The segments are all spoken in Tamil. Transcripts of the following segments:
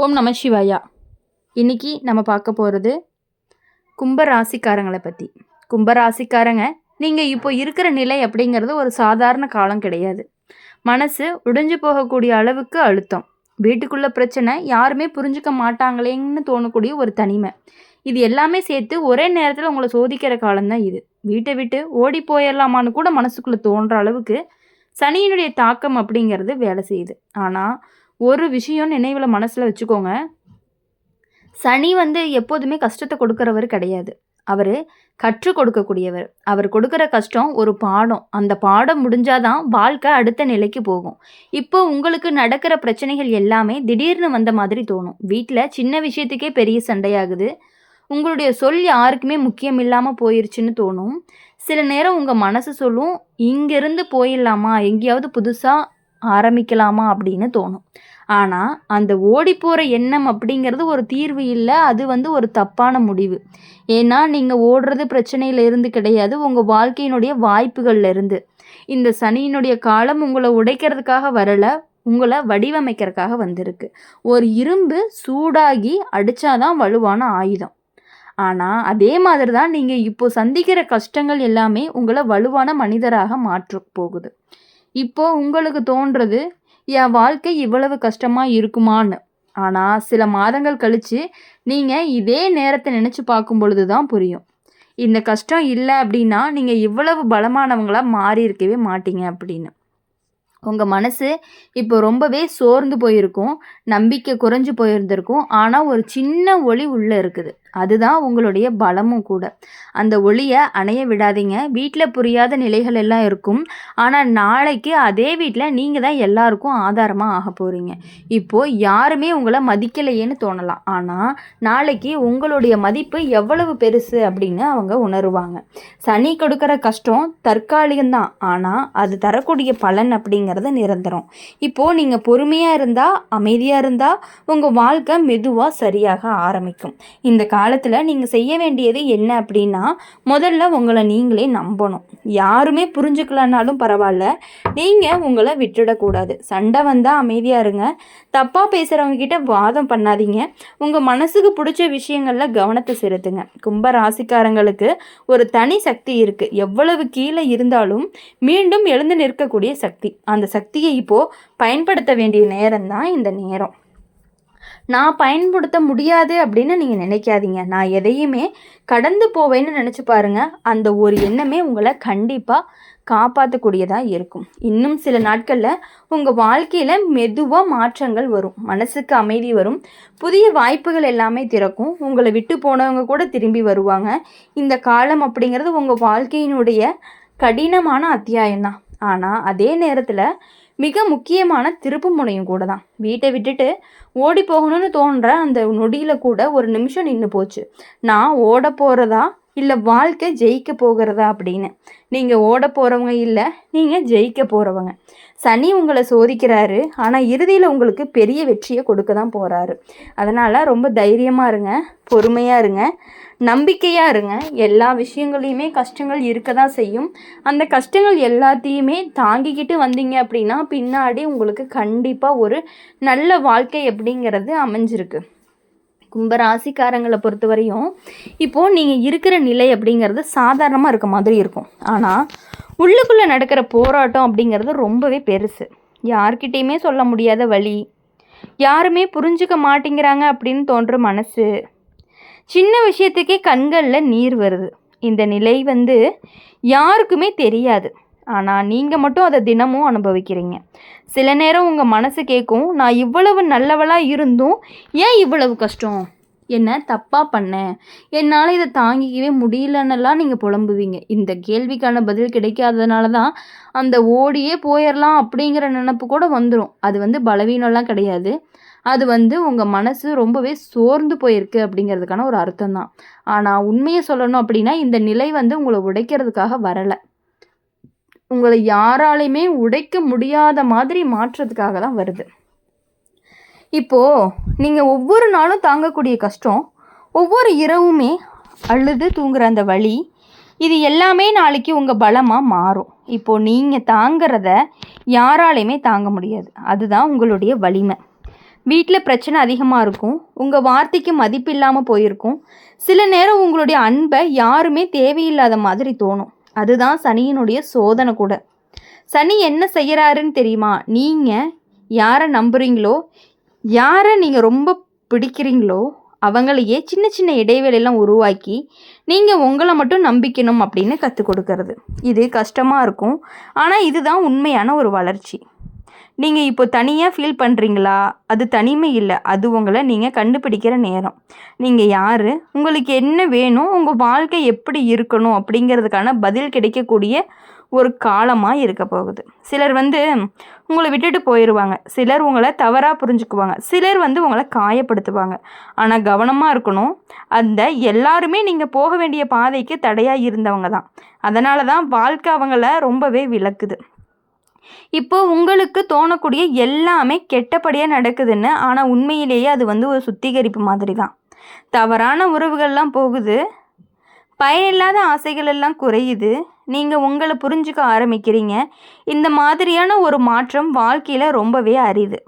ஓம் நம சிவாயா. இன்னைக்கு நம்ம பார்க்க போகிறது கும்பராசிக்காரங்களை பற்றி. கும்பராசிக்காரங்க, நீங்கள் இப்போ இருக்கிற நிலை அப்படிங்கிறது ஒரு சாதாரண காலம் கிடையாது. மனசு உடைஞ்சு போகக்கூடிய அளவுக்கு அழுத்தம், வீட்டுக்குள்ள பிரச்சனை, யாருமே புரிஞ்சுக்க மாட்டாங்களேன்னு தோணக்கூடிய ஒரு தனிமை, இது எல்லாமே சேர்த்து ஒரே நேரத்தில் உங்களை சோதிக்கிற காலம்தான் இது. வீட்டை விட்டு ஓடி போயிடலாமான்னு கூட மனசுக்குள்ளே தோன்ற அளவுக்கு சனியினுடைய தாக்கம் அப்படிங்கிறது வேலை செய்யுது. ஆனால் ஒரு விஷயம் நினைவில் மனசில் வச்சுக்கோங்க, சனி எப்போதுமே கஷ்டத்தை கொடுக்குறவர் கிடையாது. அவர் கற்றுக் கொடுக்கக்கூடியவர். அவர் கொடுக்குற கஷ்டம் ஒரு பாடம். அந்த பாடம் முடிஞ்சாதான் வாழ்க்கை அடுத்த நிலைக்கு போகும். இப்போ உங்களுக்கு நடக்கிற பிரச்சனைகள் எல்லாமே திடீர்னு வந்த மாதிரி தோணும். வீட்டில் சின்ன விஷயத்துக்கே பெரிய சண்டையாகுது. உங்களுடைய சொல் யாருக்குமே முக்கியம் இல்லாமல் போயிருச்சுன்னு தோணும். சில நேரம் உங்கள் மனசு சொல்லும், இங்கேருந்து போயிடலாமா, எங்கேயாவது புதுசாக ஆரம்பிக்கலாமா அப்படின்னு தோணும். ஆனால் அந்த ஓடி போகிற எண்ணம் அப்படிங்கிறது ஒரு தீர்வு இல்லை. அது ஒரு தப்பான முடிவு. ஏன்னா நீங்கள் ஓடுறது பிரச்சனையில இருந்து கிடையாது, உங்கள் வாழ்க்கையினுடைய வாய்ப்புகள்ல இருந்து. இந்த சனியினுடைய காலம் உங்களை உடைக்கிறதுக்காக வரலை, உங்களை வடிவமைக்கிறதுக்காக வந்திருக்கு. ஒரு இரும்பு சூடாகி அடித்தாதான் வலுவான ஆயுதம். ஆனால் அதே மாதிரி தான் நீங்கள் இப்போ சந்திக்கிற கஷ்டங்கள் எல்லாமே உங்களை வலுவான மனிதராக மாற்ற போகுது. இப்போ உங்களுக்கு தோன்றது, என் வாழ்க்கை இவ்வளவு கஷ்டமாக இருக்குமான்னு. ஆனால் சில மாதங்கள் கழித்து நீங்கள் இதே நேரத்தை நினச்சி பார்க்கும் பொழுது தான் புரியும், இந்த கஷ்டம் இல்லை அப்படின்னா நீங்கள் இவ்வளவு பலமானவங்களாக மாறி இருக்கவே மாட்டீங்க அப்படின்னு. உங்கள் மனசு இப்போ ரொம்பவே சோர்ந்து போயிருக்கும், நம்பிக்கை குறைஞ்சி போயிருந்திருக்கும். ஆனால் ஒரு சின்ன ஒளி உள்ளே இருக்குது, அதுதான் உங்களுடைய பலமும் கூட. அந்த ஒளியை அணைய விடாதீங்க. வீட்டில் புரியாத நிலைகள் எல்லாம் இருக்கும், ஆனால் நாளைக்கு அதே வீட்டில் நீங்கள் தான் எல்லாருக்கும் ஆதாரமாக ஆக போகிறீங்க. இப்போது யாருமே உங்களை மதிக்கலையேன்னு தோணலாம், ஆனால் நாளைக்கு உங்களுடைய மதிப்பு எவ்வளவு பெருசு அப்படின்னு அவங்க உணருவாங்க. சனி கொடுக்குற கஷ்டம் தற்காலிகம்தான், ஆனால் அது தரக்கூடிய பலன் அப்படிங்கிறது நிரந்தரம். இப்போது நீங்கள் பொறுமையாக இருந்தால், அமைதியாக இருந்தால் உங்கள் வாழ்க்கை மெதுவாக சரியாக ஆரம்பிக்கும். இந்த காலத்தில் நீங்கள் செய்ய வேண்டியது என்ன அப்படின்னா, முதல்ல உங்களை நீங்களே நம்பணும். யாருமே புரிஞ்சுக்கலனாலும் பரவாயில்ல, நீங்கள் உங்களை விட்டுடக்கூடாது. சண்டை வந்தால் அமைதியாக இருங்க, தப்பாக பேசுகிறவங்க கிட்ட வாதம் பண்ணாதீங்க, உங்கள் மனசுக்கு பிடிச்ச விஷயங்களில் கவனத்தை செலுத்துங்க. கும்ப ராசிக்காரங்களுக்கு ஒரு தனி சக்தி இருக்குது. எவ்வளவு கீழே இருந்தாலும் மீண்டும் எழுந்து நிற்கக்கூடிய சக்தி. அந்த சக்தியை இப்போது பயன்படுத்த வேண்டிய நேரம் தான் இந்த நேரம். நான் பயன்படுத்த முடியாது அப்படின்னு நீங்கள் நினைக்காதீங்க. நான் எதையுமே கடந்து போவேன்னு நினச்சி பாருங்கள். அந்த ஒரு எண்ணமே உங்களை கண்டிப்பாக காப்பாற்றக்கூடியதாக இருக்கும். இன்னும் சில நாட்களில் உங்கள் வாழ்க்கையில் மெதுவாக மாற்றங்கள் வரும், மனசுக்கு அமைதி வரும், புதிய வாய்ப்புகள் எல்லாமே திறக்கும். உங்களை விட்டு போனவங்க கூட திரும்பி வருவாங்க. இந்த காலம் அப்படிங்கிறது உங்கள் வாழ்க்கையினுடைய கடினமான அத்தியாயம்தான், ஆனால் அதே நேரத்தில் மிக முக்கியமான திருப்பு முனையும் கூட தான். வீட்டை விட்டுட்டு ஓடி போகணும்னு தோன்ற அந்த நொடியில் கூட ஒரு நிமிஷம் நின்று போச்சு, நான் ஓட போகிறதா இல்லை வாழ்க்கை ஜெயிக்க போகிறதா அப்படின்னு. நீங்கள் ஓட போகிறவங்க இல்லை, நீங்கள் ஜெயிக்க போகிறவங்க. சனி உங்களை சோதிக்கிறாரு, ஆனால் இறுதியில் உங்களுக்கு பெரிய வெற்றியை கொடுக்க தான் போகிறாரு. அதனால் ரொம்ப தைரியமாக இருங்க, பொறுமையாக இருங்க, நம்பிக்கையாக இருங்க. எல்லா விஷயங்களையுமே கஷ்டங்கள் இருக்க தான் செய்யும். அந்த கஷ்டங்கள் எல்லாத்தையுமே தாங்கிக்கிட்டு வந்தீங்க அப்படின்னா பின்னாடி உங்களுக்கு கண்டிப்பாக ஒரு நல்ல வாழ்க்கை அப்படிங்கிறது அமைஞ்சிருக்கு. கும்பராசிக்காரங்களை பொறுத்த வரையும் இப்போது நீங்கள் இருக்கிற நிலை அப்படிங்கிறது சாதாரணமாக இருக்க மாதிரி இருக்கும், ஆனால் உள்ளுக்குள்ளே நடக்கிற போராட்டம் அப்படிங்கிறது ரொம்பவே பெருசு. யார்கிட்டையுமே சொல்ல முடியாத வலி, யாருமே புரிஞ்சுக்க மாட்டேங்கிறாங்க அப்படின்னு தோன்ற மனசு, சின்ன விஷயத்துக்கே கண்களில் நீர் வருது. இந்த நிலை யாருக்குமே தெரியாது, ஆனால் நீங்கள் மட்டும் அதை தினமும் அனுபவிக்கிறீங்க. சில நேரம் உங்கள் மனசு கேட்கும், நான் இவ்வளவு நல்லவளாக இருந்தும் ஏன் இவ்வளவு கஷ்டம், என்ன தப்பாக பண்ணேன், என்னால் இதை தாங்கிக்கவே முடியலன்னெல்லாம் நீங்கள் புலம்புவீங்க. இந்த கேள்விக்கான பதில் கிடைக்காததுனால தான் அந்த ஓடியே போயிடலாம் அப்படிங்கிற நினப்பு கூட வந்துடும். அது பலவீனம்லாம் கிடையாது, அது உங்கள் மனசு ரொம்பவே சோர்ந்து போயிருக்கு அப்படிங்கிறதுக்கான ஒரு அர்த்தம் தான். ஆனால் உண்மையை சொல்லணும் அப்படின்னா இந்த நிலை உங்களை உடைக்கிறதுக்காக வரலை, உங்களை யாராலையுமே உடைக்க முடியாத மாதிரி மாற்றுறதுக்காக தான் வருது. இப்போது நீங்கள் ஒவ்வொரு நாளும் தாங்கக்கூடிய கஷ்டம், ஒவ்வொரு இரவுமே அழுது தூங்குற அந்த வலி, இது எல்லாமே நாளைக்கு உங்கள் பலமாக மாறும். இப்போது நீங்கள் தாங்கிறத யாராலையுமே தாங்க முடியாது, அதுதான் உங்களுடைய வலிமை. வீட்டில் பிரச்சனை அதிகமாக இருக்கும். உங்கள் வார்த்தைக்கு மதிப்பு இல்லாமல் போயிருக்கும். சில நேரம் உங்களுடைய அன்பை யாருமே தேவையில்லாத மாதிரி தோணும். அதுதான் சனியினுடைய சோதனை கூட. சனி என்ன செய்கிறாருன்னு தெரியுமா? நீங்கள் யாரை நம்புகிறீங்களோ, யாரை நீங்கள் ரொம்ப பிடிக்கிறீங்களோ அவங்களையே சின்ன சின்ன இடைவெளியெல்லாம் உருவாக்கி நீங்கள் உங்களை மட்டும் நம்பிக்கணும் அப்படின்னு கற்றுக் கொடுக்கறது. இது கஷ்டமாக இருக்கும். ஆனால் இதுதான் உண்மையான ஒரு வளர்ச்சி. நீங்கள் இப்போ தனியாக ஃபீல் பண்ணுறீங்களா? அது தனிமை இல்லை, அது உங்களை நீங்கள் கண்டுபிடிக்கிற நேரம். நீங்கள் யார், உங்களுக்கு என்ன வேணும், உங்கள் வாழ்க்கை எப்படி இருக்கணும் அப்படிங்கிறதுக்கான பதில் கிடைக்கக்கூடிய ஒரு காலமாக இருக்க போகுது. சிலர் உங்களை விட்டுட்டு போயிடுவாங்க. சிலர் உங்களை தவறாக புரிஞ்சுக்குவாங்க. சிலர் உங்களை காயப்படுத்துவாங்க. ஆனால் கவனமாக இருக்கணும். அந்த எல்லாருமே நீங்கள் போக வேண்டிய பாதைக்கு தடையாக இருந்தவங்க தான். அதனால தான் வாழ்க்கை அவங்கள ரொம்பவே விளக்குது. இப்போ உங்களுக்கு தோணக்கூடிய எல்லாமே கெட்டபடியாக நடக்குதுன்னு, ஆனால் உண்மையிலேயே அது ஒரு சுத்திகரிப்பு மாதிரி தான். தவறான உறவுகள்லாம் போகுது, பயனில்லாத ஆசைகள் எல்லாம் குறையுது, நீங்கள் உங்களை புரிஞ்சுக்க ஆரம்பிக்கிறீங்க. இந்த மாதிரியான ஒரு மாற்றம் வாழ்க்கையில் ரொம்பவே அரிது.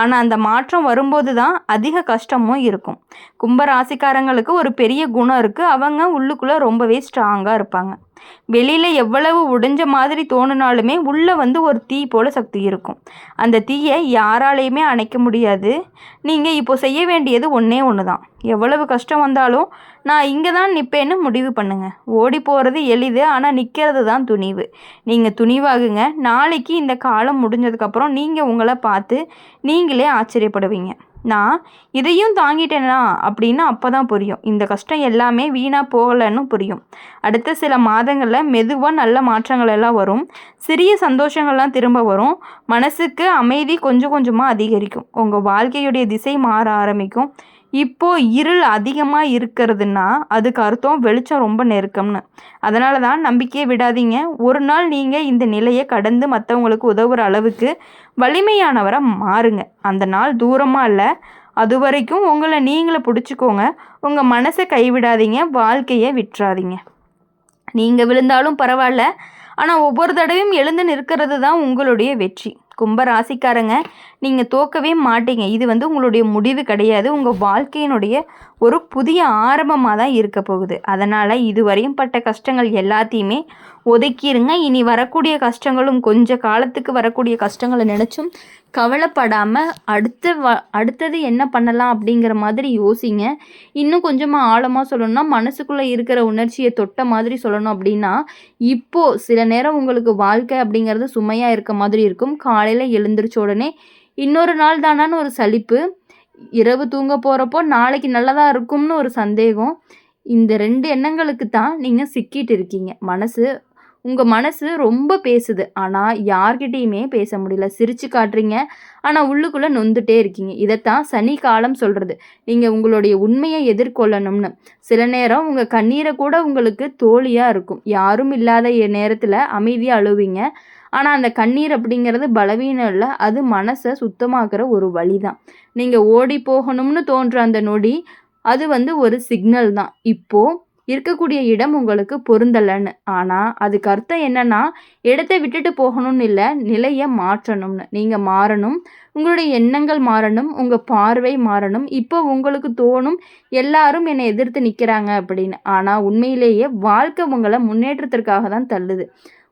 ஆனால் அந்த மாற்றம் வரும்போது தான் அதிக கஷ்டமும் இருக்கும். கும்ப ராசிக்காரங்களுக்கு ஒரு பெரிய குணம் இருக்குது. அவங்க உள்ளுக்குள்ளே ரொம்பவே ஸ்ட்ராங்காக இருப்பாங்க. வெளியில் எவ்வளவு உடைஞ்ச மாதிரி தோணுனாலுமே உள்ளே ஒரு தீ போல் சக்தி இருக்கும். அந்த தீயை யாராலையுமே அணைக்க முடியாது. நீங்கள் இப்போ செய்ய வேண்டியது ஒன்றே ஒன்று தான். எவ்வளவு கஷ்டம் வந்தாலும் நான் இங்கே தான் நிற்பேன்னு முடிவு பண்ணுங்கள். ஓடி போகிறது எளிது, ஆனால் நிற்கிறது தான் துணிவு. நீங்கள் துணிவாகுங்க. நாளைக்கு இந்த காலம் முடிஞ்சதுக்கப்புறம் நீங்கள் உங்களை பார்த்து நீங்களே ஆச்சரியப்படுவீங்க. நான் இதையும் தாங்கிட்டேனா அப்படின்னு அப்போ தான் புரியும். இந்த கஷ்டம் எல்லாமே வீணாக போகலைன்னு புரியும். அடுத்த சில மாதங்களில் மெதுவாக நல்ல மாற்றங்கள் எல்லாம் வரும். சிறிய சந்தோஷங்கள்லாம் திரும்ப வரும். மனசுக்கு அமைதி கொஞ்சம் கொஞ்சமாக அதிகரிக்கும். உங்கள் வாழ்க்கையுடைய திசை மாற ஆரம்பிக்கும். இப்போது இருள் அதிகமாக இருக்கிறதுனா அதுக்கு அர்த்தம் வெளிச்சம் ரொம்ப நெருக்கம்னு. அதனால தான் நம்பிக்கையை விடாதீங்க. ஒரு நாள் நீங்கள் இந்த நிலையை கடந்து மற்றவங்களுக்கு உதவுற அளவுக்கு வலிமையானவராக மாறுங்க. அந்த நாள் தூரமாக இல்லை, அது வரைக்கும் உங்களை நீங்களே பிடிச்சிக்கோங்க. உங்கள் மனசை கைவிடாதீங்க, வாழ்க்கையை விட்டுறாதீங்க. நீங்கள் விழுந்தாலும் பரவாயில்ல, ஆனால் ஒவ்வொரு தடவையும் எழுந்து நிற்கிறது தான் உங்களுடைய வெற்றி. கும்ப ராசிக்காரங்க, நீங்கள் தோக்கவே மாட்டீங்க. இது உங்களுடைய முடிவு கிடையாது. உங்கள் வாழ்க்கையினுடைய ஒரு புதிய ஆரம்பமாக தான் இருக்க போகுது. அதனால் இதுவரையும் பட்ட கஷ்டங்கள் எல்லாத்தையுமே ஒதுக்கிடுங்க. இனி வரக்கூடிய கஷ்டங்களும் கொஞ்ச காலத்துக்கு வரக்கூடிய கஷ்டங்களை நினச்சும் கவலைப்படாமல் அடுத்தது என்ன பண்ணலாம் அப்படிங்கிற மாதிரி யோசிங்க. இன்னும் கொஞ்சமாக ஆழமாக சொல்லணும்னா, மனசுக்குள்ளே இருக்கிற உணர்ச்சியை தொட்ட மாதிரி சொல்லணும் அப்படின்னா, இப்போது சில நேரம் உங்களுக்கு வாழ்க்கை அப்படிங்கிறது சுமையாக இருக்க மாதிரி இருக்கும். காலையில் எழுந்திரிச்ச உடனே இன்னொரு நாள் தானான்னு ஒரு சலிப்பு, இரவு தூங்க போகிறப்போ நாளைக்கு நல்லதாக இருக்கும்னு ஒரு சந்தேகம். இந்த 2 எண்ணங்களுக்கு தான் நீங்கள் சிக்கிட்டு இருக்கீங்க. உங்கள் மனசு ரொம்ப பேசுது, ஆனால் யார்கிட்டையுமே பேச முடியல. சிரித்து காட்டுறீங்க, ஆனால் உள்ளுக்குள்ளே நொந்துட்டே இருக்கீங்க. இதைத்தான் சனி காலம் சொல்கிறது. நீங்கள் உங்களுடைய உண்மையை எதிர்கொள்ளணும்னு. சில நேரம் உங்கள் கண்ணீரை கூட உங்களுக்கு தோழியாக இருக்கும். யாரும் இல்லாத நேரத்தில் அமைதியாக அழுவீங்க. ஆனால் அந்த கண்ணீர் அப்படிங்கிறது பலவீனம் இல்லை, அது மனசை சுத்தமாக்குற ஒரு வழி தான். நீங்கள் ஓடி போகணும்னு தோன்ற அந்த நொடி, அது ஒரு சிக்னல் தான். இப்போது இருக்கக்கூடிய இடம் உங்களுக்கு பொருந்தலைன்னு. ஆனால் அதுக்கு அர்த்தம் என்னன்னா, இடத்தை விட்டுட்டு போகணும்னு இல்லை, நிலையை மாற்றணும்னு. நீங்கள் மாறணும், உங்களுடைய எண்ணங்கள் மாறணும், உங்கள் பார்வை மாறணும். இப்போ உங்களுக்கு தோணும் எல்லாரும் என்னை எதிர்த்து நிற்கிறாங்க அப்படின்னு. ஆனால் உண்மையிலேயே வாழ்க்கை உங்களை முன்னேற்றத்திற்காக தான் தள்ளுது.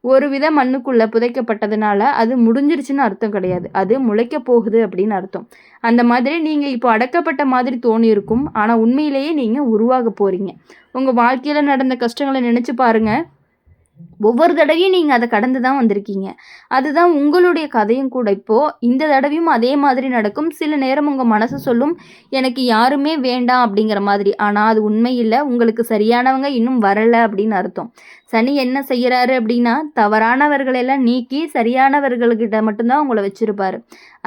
ஒரு வித மண்ணுக்குள்ளே புதைக்கப்பட்டதுனால அது முடிஞ்சிருச்சுன்னு அர்த்தம் கிடையாது. அது முளைக்க போகுது அப்படின்னு அர்த்தம். அந்த மாதிரி நீங்கள் இப்போ அடக்கப்பட்ட மாதிரி தோணியிருக்கும், ஆனால் உண்மையிலேயே நீங்கள் உருவாக போகிறீங்க. உங்கள் வாழ்க்கையில் நடந்த கஷ்டங்களை நினச்சி பாருங்கள். ஒவ்வொரு தடவையும் நீங்கள் அதை கடந்து தான் வந்திருக்கீங்க. அதுதான் உங்களுடைய கதையும் கூட. இப்போது இந்த தடவையும் அதே மாதிரி நடக்கும். சில நேரம் உங்கள் மனசு சொல்லும், எனக்கு யாருமே வேண்டாம் அப்படிங்கிற மாதிரி. ஆனால் அது உண்மை இல்லை. உங்களுக்கு சரியானவங்க இன்னும் வரலை அப்படின்னு அர்த்தம். சனி என்ன செய்கிறாரு அப்படின்னா, தவறானவர்களெல்லாம் நீக்கி சரியானவர்கள்கிட்ட மட்டும்தான் உங்களை வச்சுருப்பார்.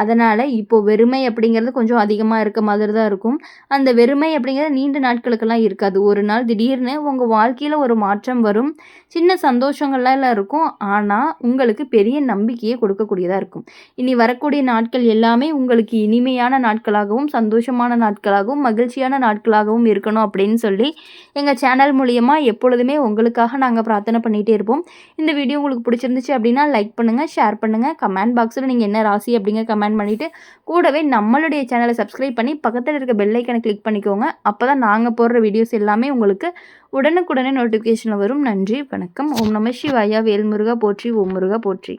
அதனால் இப்போது வெறுமை அப்படிங்கிறது கொஞ்சம் அதிகமாக இருக்க மாதிரி தான் இருக்கும். அந்த வெறுமை அப்படிங்கிறது நீண்ட நாட்களுக்கெல்லாம் இருக்காது. ஒரு நாள் திடீர்னு உங்கள் வாழ்க்கையில் ஒரு மாற்றம் வரும். சின்ன சந்தோஷம் சந்தோஷங்கள்லாம் இருக்கும். ஆனால் உங்களுக்கு பெரிய நம்பிக்கையை கொடுக்கக்கூடியதாக இருக்கும். இனி வரக்கூடிய நாட்கள் எல்லாமே உங்களுக்கு இனிமையான நாட்களாகவும் சந்தோஷமான நாட்களாகவும் மகிழ்ச்சியான நாட்களாகவும் இருக்கணும் அப்படின்னு சொல்லி எங்கள் சேனல் மூலியமா எப்பொழுதுமே உங்களுக்காக நாங்கள் பிரார்த்தனை பண்ணிகிட்டே இருப்போம். இந்த வீடியோ உங்களுக்கு பிடிச்சிருந்துச்சு அப்படின்னா லைக் பண்ணுங்கள், ஷேர் பண்ணுங்கள், கமெண்ட் பாக்ஸில் நீங்கள் என்ன ராசி அப்படிங்க கமெண்ட் பண்ணிவிட்டு கூடவே நம்மளுடைய சேனலை சப்ஸ்கிரைப் பண்ணி பக்கத்தில் இருக்க பெல் ஐக்கனை கிளிக் பண்ணிக்கோங்க. அப்போ தான் நாங்கள் போடுற வீடியோஸ் எல்லாமே உங்களுக்கு உடனுக்குடனே நோட்டிஃபிகேஷனில் வரும். நன்றி, வணக்கம். ஓம் நம சிவாயா. வேல்முருகா போற்றி, ஓம் முருகா போற்றி.